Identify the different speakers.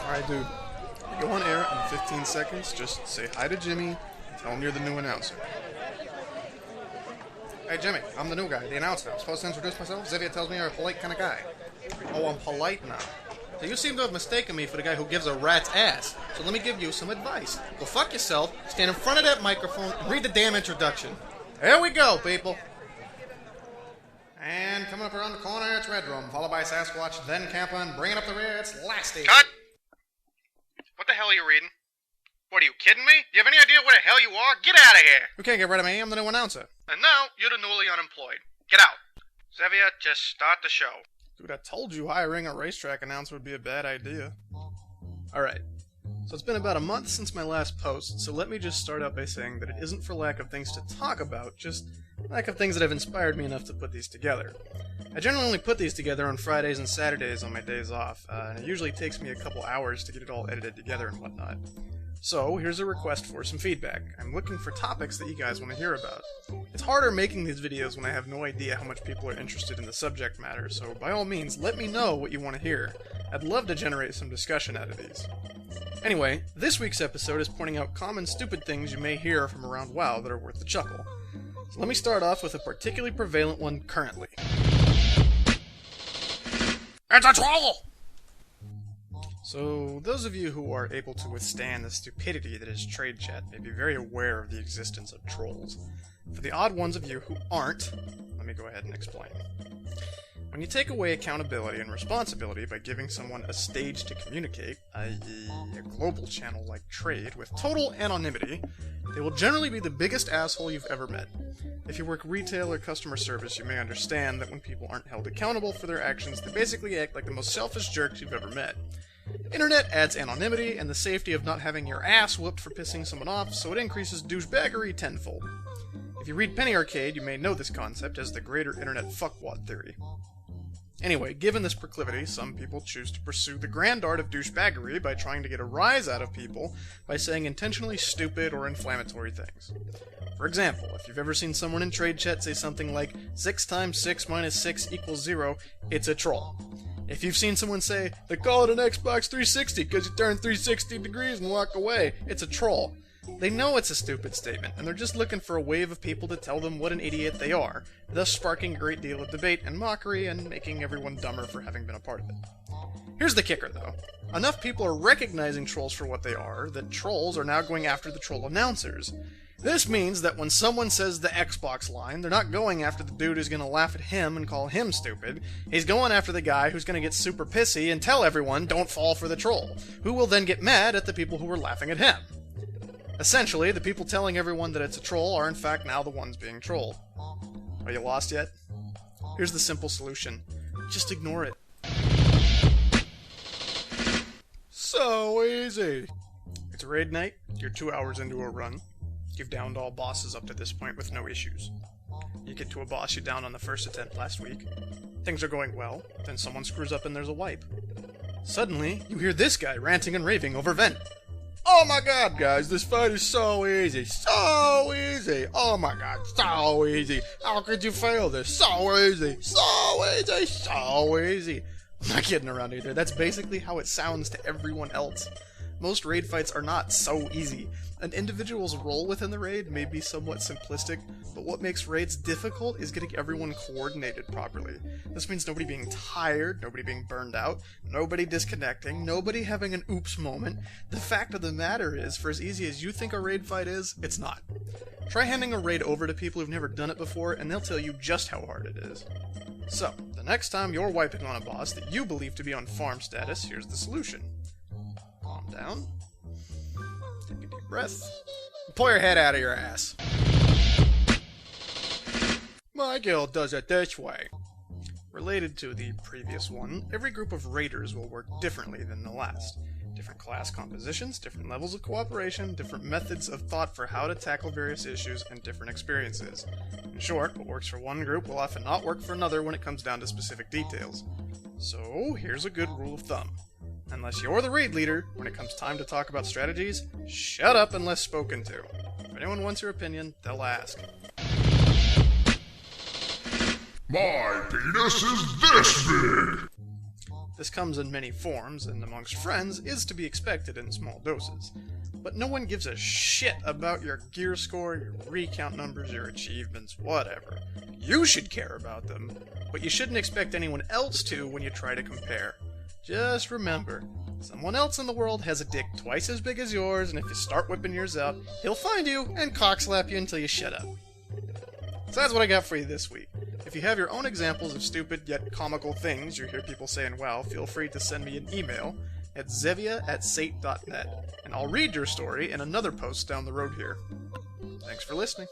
Speaker 1: Alright, dude. You go on air in 15 seconds. Just say hi to Jimmy and tell him you're the new announcer. Hey, Jimmy, I'm the new guy, the announcer. I'm supposed to introduce myself? Xavier tells me you're a polite kind of guy. Oh, I'm polite now. So you seem to have mistaken me for the guy who gives a rat's ass. So let me give you some advice. Go fuck yourself, stand in front of that microphone, and read the damn introduction. Here we go, people. And coming up around the corner, it's Red Room, followed by Sasquatch, then Campa, and bringing up the rear, it's Lasty.
Speaker 2: Cut! What the hell are you reading? What, are you kidding me? Do you have any idea where the hell you are? Get out of here!
Speaker 1: You can't get rid of me, I'm the new announcer.
Speaker 2: And now, you're the newly unemployed. Get out. Xavier, just start the show.
Speaker 1: Dude, I told you hiring a racetrack announcer would be a bad idea. Alright, so it's been about a month since my last post, so let me just start out by saying that it isn't for lack of things to talk about, just lack of things that have inspired me enough to put these together. I generally only put these together on Fridays and Saturdays on my days off, and it usually takes me a couple hours to get it all edited together and whatnot. So, here's a request for some feedback. I'm looking for topics that you guys want to hear about. It's harder making these videos when I have no idea how much people are interested in the subject matter, so by all means, let me know what you want to hear. I'd love to generate some discussion out of these. Anyway, this week's episode is pointing out common stupid things you may hear from around WoW that are worth the chuckle. So let me start off with a particularly prevalent one currently. It's a troll! So, those of you who are able to withstand the stupidity that is trade chat may be very aware of the existence of trolls. For the odd ones of you who aren't, let me go ahead and explain. When you take away accountability and responsibility by giving someone a stage to communicate, i.e. a global channel like trade, with total anonymity, they will generally be the biggest asshole you've ever met. If you work retail or customer service, you may understand that when people aren't held accountable for their actions, they basically act like the most selfish jerks you've ever met. Internet adds anonymity and the safety of not having your ass whooped for pissing someone off, so it increases douchebaggery tenfold. If you read Penny Arcade, you may know this concept as the greater internet fuckwad theory. Anyway, given this proclivity, some people choose to pursue the grand art of douchebaggery by trying to get a rise out of people by saying intentionally stupid or inflammatory things. For example, if you've ever seen someone in trade chat say something like 6 times 6 minus 6 equals 0, it's a troll. If you've seen someone say, they call it an Xbox 360 because you turn 360 degrees and walk away, it's a troll. They know it's a stupid statement, and they're just looking for a wave of people to tell them what an idiot they are, thus sparking a great deal of debate and mockery and making everyone dumber for having been a part of it. Here's the kicker, though. Enough people are recognizing trolls for what they are that trolls are now going after the troll announcers. This means that when someone says the Xbox line, they're not going after the dude who's going to laugh at him and call him stupid. He's going after the guy who's going to get super pissy and tell everyone don't fall for the troll, who will then get mad at the people who were laughing at him. Essentially, the people telling everyone that it's a troll are in fact now the ones being trolled. Are you lost yet? Here's the simple solution. Just ignore it. So easy. It's raid night, you're 2 hours into a run. You've downed all bosses up to this point with no issues. You get to a boss you downed on the first attempt last week. Things are going well, then someone screws up and there's a wipe. Suddenly, you hear this guy ranting and raving over vent. Oh my god, guys, this fight is so easy. So easy. Oh my god, so easy. How could you fail this? So easy. So easy. So easy. I'm not kidding around either. That's basically how it sounds to everyone else. Most raid fights are not so easy. An individual's role within the raid may be somewhat simplistic, but what makes raids difficult is getting everyone coordinated properly. This means nobody being tired, nobody being burned out, nobody disconnecting, nobody having an oops moment. The fact of the matter is, for as easy as you think a raid fight is, it's not. Try handing a raid over to people who've never done it before, and they'll tell you just how hard it is. So, the next time you're wiping on a boss that you believe to be on farm status, here's the solution. Calm down. Take a deep breath. And pull your head out of your ass. My guild does it this way. Related to the previous one, every group of raiders will work differently than the last. Different class compositions, different levels of cooperation, different methods of thought for how to tackle various issues, and different experiences. In short, what works for one group will often not work for another when it comes down to specific details. So, here's a good rule of thumb. Unless you're the raid leader, when it comes time to talk about strategies, shut up unless spoken to. If anyone wants your opinion, they'll ask.
Speaker 3: My penis is this big!
Speaker 1: This comes in many forms, and amongst friends is to be expected in small doses. But no one gives a shit about your gear score, your recount numbers, your achievements, whatever. You should care about them, but you shouldn't expect anyone else to when you try to compare. Just remember, someone else in the world has a dick twice as big as yours, and if you start whipping yours out, he'll find you and cockslap you until you shut up. So that's what I got for you this week. If you have your own examples of stupid yet comical things you hear people say in WoW, feel free to send me an email at zevia@sate.net, and I'll read your story in another post down the road here. Thanks for listening.